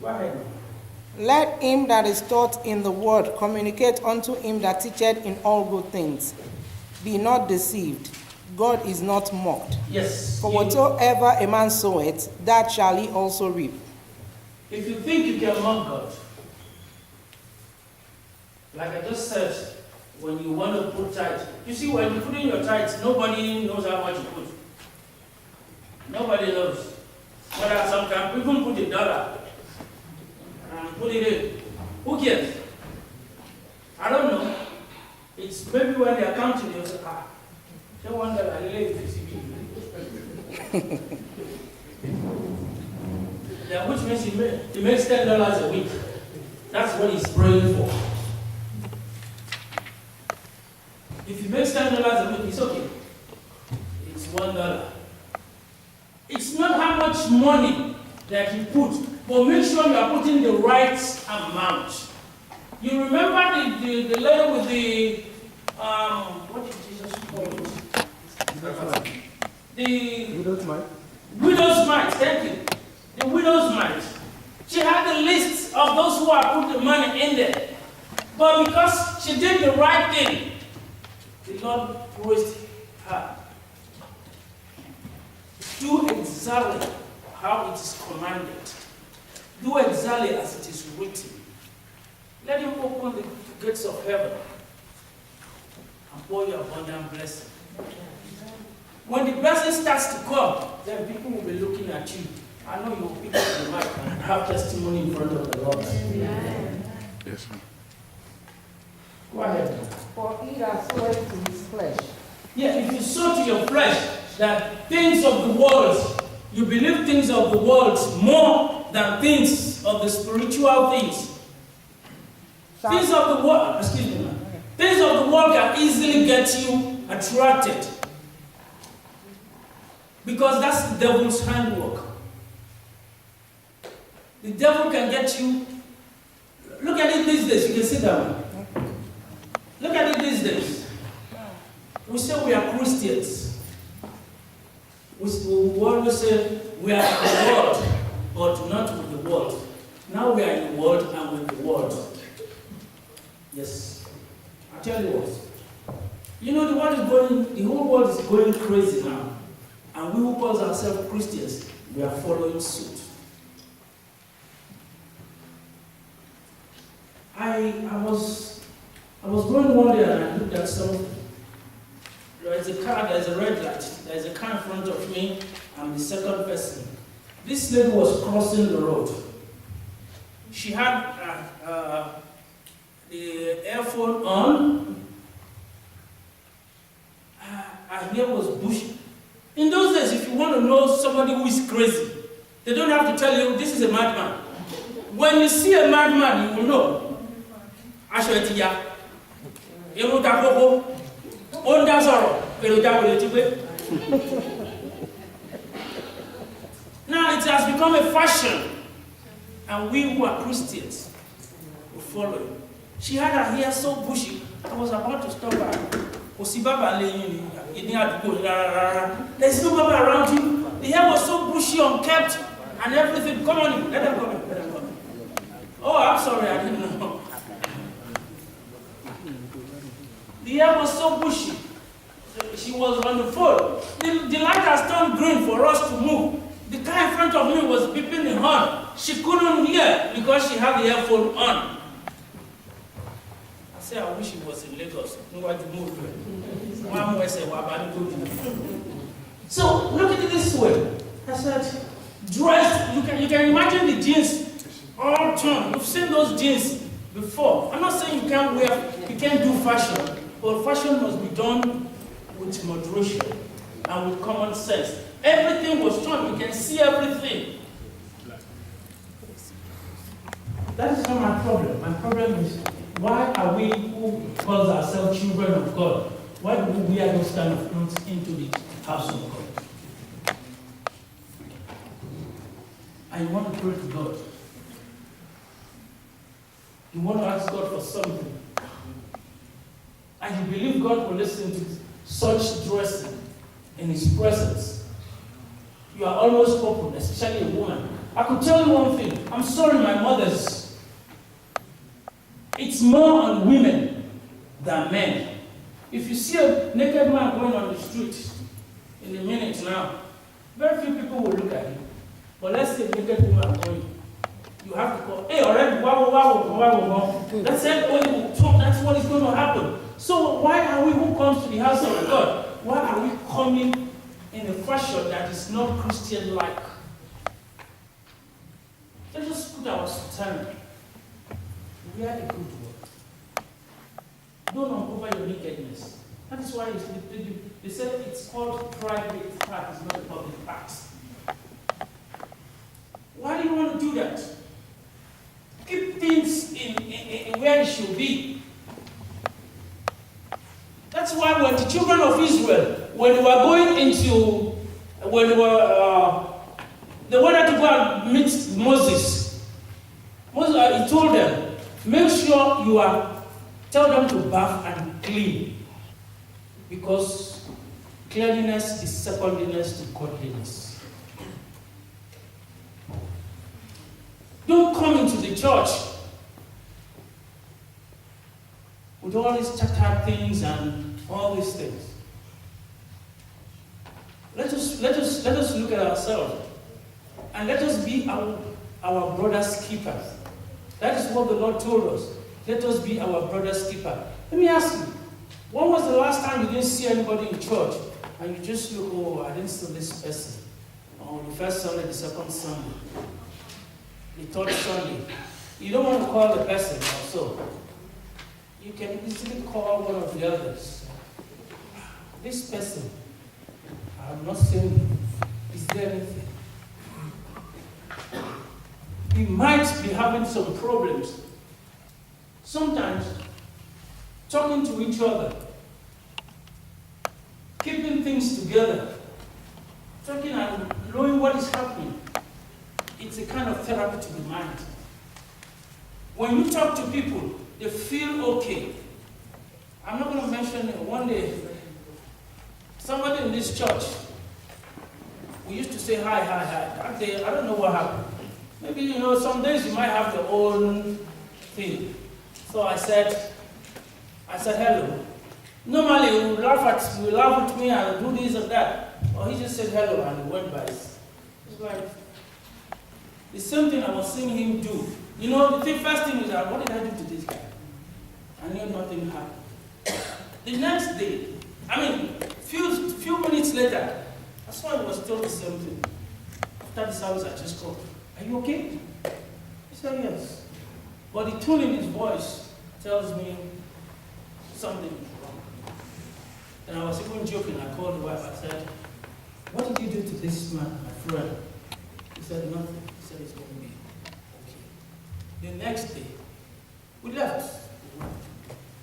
Go ahead. Let him that is taught in the word communicate unto him that teacheth in all good things. Be not deceived. God is not mocked. Yes. For whatsoever a man soweth, that shall he also reap. If you think you can mock God, like I just said, when you want to put tithe, you see, when you put in your tithe, nobody knows how much you put. Nobody knows. Whether some can even put $1 and put it in. Who cares? I don't know. It's maybe when they are counting, they'll say, they wonder, I live yeah, which means he makes $10 a week. That's what he's praying for. If he makes $10 a week, it's okay. It's $1. It's not how much money that you put, but make sure you are putting the right amount. You remember the lady with the what did Jesus call it? The widow's mite. Widow's mite, thank you. The widow's mite. She had the list of those who had put the money in there. But because she did the right thing, the Lord praised her. Do exactly how it is commanded. Do exactly as it is written. Let him open the gates of heaven and pour your abundant blessing. When the blessing starts to come, then people will be looking at you. I know you will pick up the mic and have testimony in front of the Lord. Yes. Go ahead. For he that soweth to his flesh. Yeah, if you sow to your flesh that things of the world, you believe things of the world more than things of the spiritual things. Things of the world, excuse me, man. Things of the world can easily get you attracted. Because that's the devil's handwork. The devil can get you. Look at it these days. You can sit down. Look at it these days. We say we are Christians. We always say we are in the world, but not with the world. Now we are in the world and with the world. Yes. I tell you what. You know the whole world is going crazy now. And we who call ourselves Christians, we are following suit. I was going one day and I looked at something. There's a car, there's a red light, there's a car in front of me, I'm the second person. This lady was crossing the road. She had the earphone on. Her hair was bushy. In those days, if you want to know somebody who is crazy, they don't have to tell you, this is a madman. When you see a madman, you will know. Now it has become a fashion, and we who are Christians will follow it. She had her hair so bushy, I was about to stop her. There's no baba around you. The hair was so bushy, unkept, and everything. Come on in, let them come in, let them come in. Oh, I'm sorry, I didn't know. The hair was so bushy. She was on the phone. The light has turned green for us to move. The car in front of me was beeping the horn. She couldn't hear because she had the earphone on. I said, I wish it was in Lagos. So look at it this way. I said, dressed. You can imagine the jeans all torn. You've seen those jeans before. I'm not saying you can't do fashion. But fashion must be done with moderation and with common sense. Everything was torn. You can see everything. That is not my problem. My problem is, why are we who call ourselves children of God? Why do we wear those kind of clothes into the house of God? I want to pray to God. You want to ask God for something. And you believe God will listen to such dressing in His presence. You are almost open, especially a woman. I could tell you one thing. I'm sorry, my mothers. It's more on women than men. If you see a naked man going on the street in a minute now, very few people will look at him. But let's say a naked woman going, you have to call, hey, already, wow. That's it, that's what is going to happen. So why are we, who comes to the house of God, why are we coming in a fashion that is not Christian-like? Let's just put our stand. We are a good word. Don't uncover your nakedness. That is why they said it's called private part, it's not a public part. Why do you want to do that? Keep things in where it should be. That's why when the children of Israel, when they were going into, when they wanted to go and meet Moses, he told them, make sure tell them to bath and clean. Because cleanliness is secondliness to godliness. Don't come into the church with all these chattered things and all these things. Let us look at ourselves and let us be our brother's keepers. That is what the Lord told us. Let us be our brother's keeper. Let me ask you, when was the last time you didn't see anybody in church and you just look, oh, I didn't see this person? Oh, the first Sunday, the second Sunday, the third Sunday. You don't want to call the person also. You can easily call one of the others. This person, I have not seen him. Is there anything? We might be having some problems. Sometimes, talking to each other, keeping things together, talking and knowing what is happening, it's a kind of therapy to the mind. When you talk to people, they feel okay. I'm not going to mention it. One day, somebody in this church, we used to say hi. That day, I don't know what happened. Maybe, some days you might have your own thing. So I said hello. Normally, he would laugh at me and do this and that. Or he just said hello and he went by. It's like, the same thing I was seeing him do. The first thing is that, what did I do to this guy? I knew nothing happened. The next day, few minutes later, I saw he was still the same thing. After the service, I just called, are you okay? He said yes. But the tone in his voice tells me something is wrong. And I was even joking. I called the wife. I said, what did you do to this man, my friend? He said nothing. He said it's going to be okay. The next day, we left.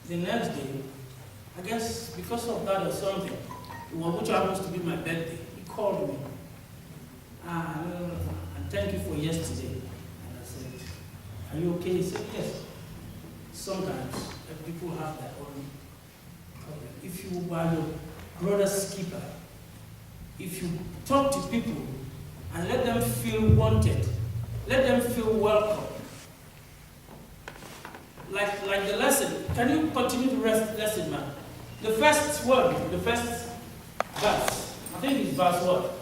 The next day, I guess because of that or something, which happens to be my birthday, he called me. And thank you for yesterday. And I said, are you okay? He said, yes. Sometimes people have their own problem. If you are your brother's keeper, if you talk to people and let them feel wanted, let them feel welcome. Like the lesson. Can you continue the lesson, man? The first word, the first verse. I think it's verse what?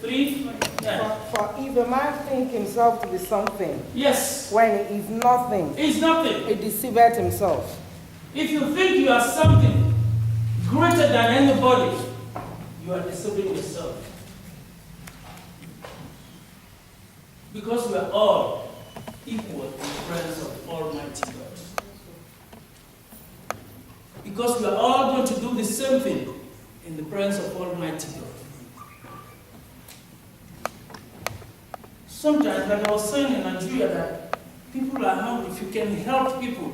3? Yeah. For if a man think himself to be something, yes, when he is nothing, it's nothing. he deceiveth himself. If you think you are something greater than anybody, you are deceiving yourself. Because we are all equal in the presence of Almighty God. Because we are all going to do the same thing in the presence of Almighty God. Sometimes, like I was saying in Nigeria, that people are hungry. If you can help people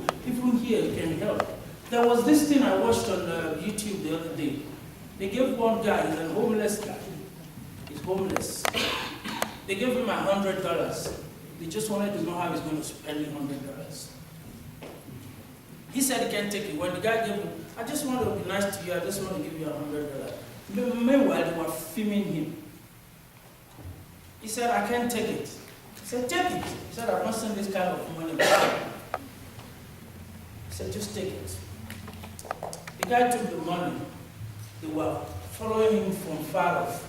here you can help. There was this thing I watched on YouTube the other day. They gave one guy, he's a homeless guy. He's homeless. They gave him $100. They just wanted to know how he's going to spend the $100. He said he can't take it. When the guy gave him, I just want to be nice to you, I just want to give you $100. Meanwhile, they were filming him. He said, I can't take it. said, take it. He said, I've not seen this kind of money before. He said, just take it. The guy took the money. They were following him from far off.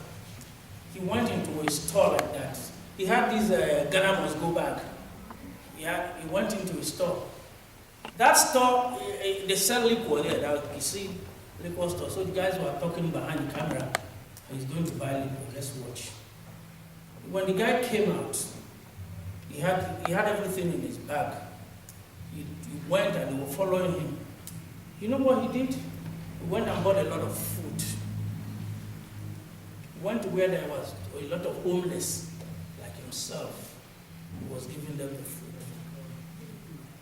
He went into a store like that. He had this Ghana must go bag. He went into a store. That store, they sell liquor there. That, you see, liquor store. So the guys were talking behind the camera. He's going to buy liquor. Let's watch. When the guy came out, he had everything in his bag. He went and they were following him. You know what he did? He went and bought a lot of food. He went to where there was a lot of homeless, like himself, who was giving them the food.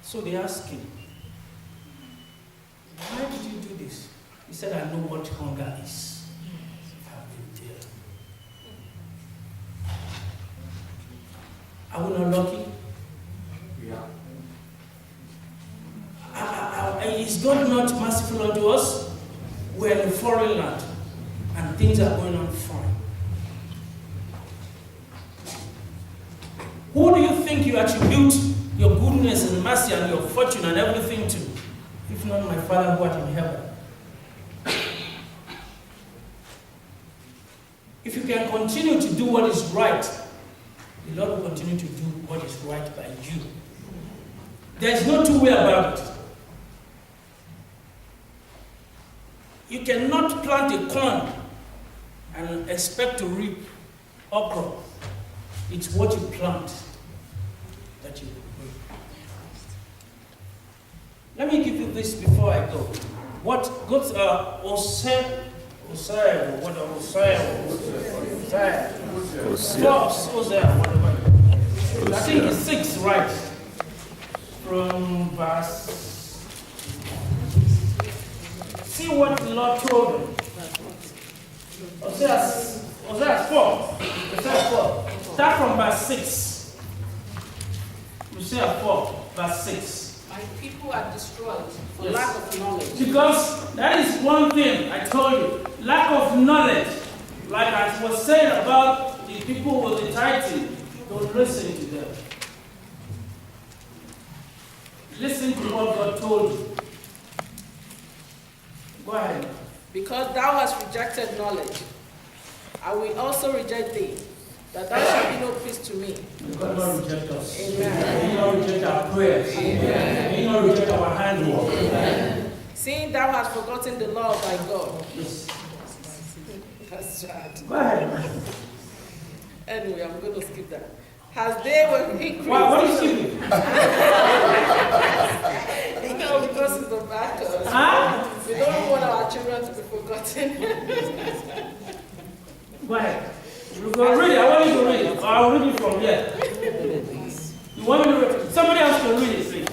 So they asked him, why did you do this? He said, I know what hunger is. I've been there. Are we not lucky? Yeah. Is God not merciful unto us? We're in a foreign land and things are going on fine. Who do you think you attribute your goodness and mercy and your fortune and everything to, if not my Father who art in heaven? If you can continue to do what is right, the Lord will continue to do what is right by you. There is no two way about it. You cannot plant a corn and expect to reap okra. It's what you plant that you will reap. Let me give you this before I go. What God's Hosea, I think it's 6, right? From verse. See what the Lord told him. Hosea 4. Start from verse 6. Hosea 4, verse 6. My people are destroyed for lack of knowledge. Because that is one thing I told you. Lack of knowledge. Like I was saying about the people with the tithing, don't listen to them. Listen to what God told you. Go ahead. Because thou hast rejected knowledge, I will also reject thee, that thou shalt be no priest to me. God will not reject us. Amen. May He not reject our prayers. Amen. May He not reject our handwork. Amen. Seeing thou hast forgotten the law of thy God. Yes. That's sad. Go ahead. Anyway, I'm going to skip that. As they were increased. What is it? No, because it's the battle. Huh? We don't want our children to be forgotten. Go ahead. You go read it. I want you to read it. I'll read it from here. You want me to read it? Somebody else can read it, please.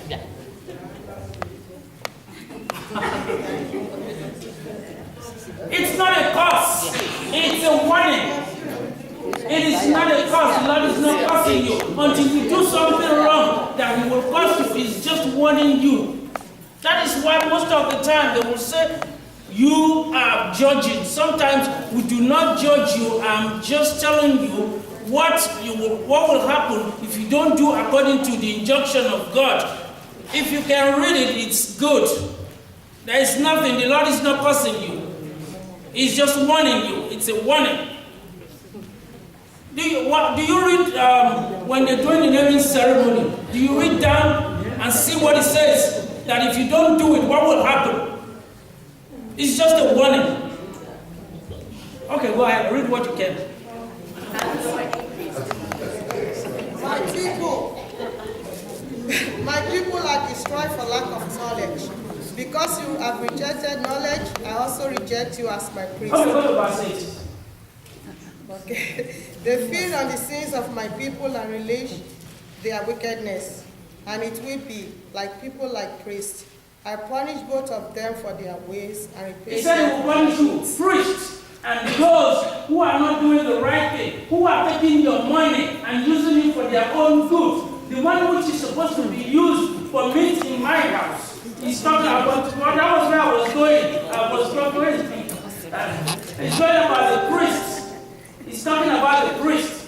It's not a curse. It's a warning. It is not a curse. The Lord is not cursing you. Until you do something wrong that He will curse you, He's just warning you. That is why most of the time they will say, you are judging. Sometimes we do not judge you. I'm just telling you what will happen if you don't do according to the injunction of God. If you can read it, it's good. There is nothing. The Lord is not cursing you. He's just warning you. It's a warning. Do you read when they're doing the naming ceremony? Do you read down and see what it says? That if you don't do it, what will happen? It's just a warning. Okay, go ahead. Read what you can. My people are destroyed for lack of knowledge. Because you have rejected knowledge, I also reject you as my priest. Okay, go to verse 8. Okay. They feed on the sins of my people and relish their wickedness. And it will be like people like priests. I punish both of them for their ways and repay He said He will punish you, priests, and those who are not doing the right thing, who are taking your money and using it for their own good. The money which is supposed to be used for meat in my house. He's talking about, well, that was where I was going. I was talking. He's talking about the priests. He's talking about the priests.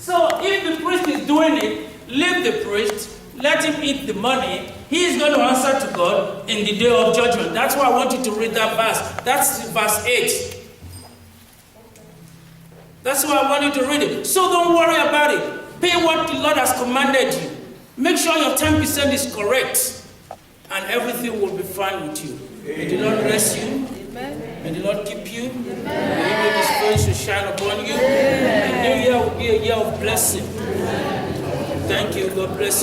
So if the priest is doing it, leave the priest, let him eat the money. He is going to answer to God in the day of judgment. That's why I want you to read that verse. That's verse 8. That's why I want you to read it. So don't worry about it. Pay what the Lord has commanded you. Make sure your 10% is correct. And everything will be fine with you. May the Lord bless you. May the Lord keep you. May He make His face to shine upon you. The new year will be a year of blessing. Thank you. God bless you.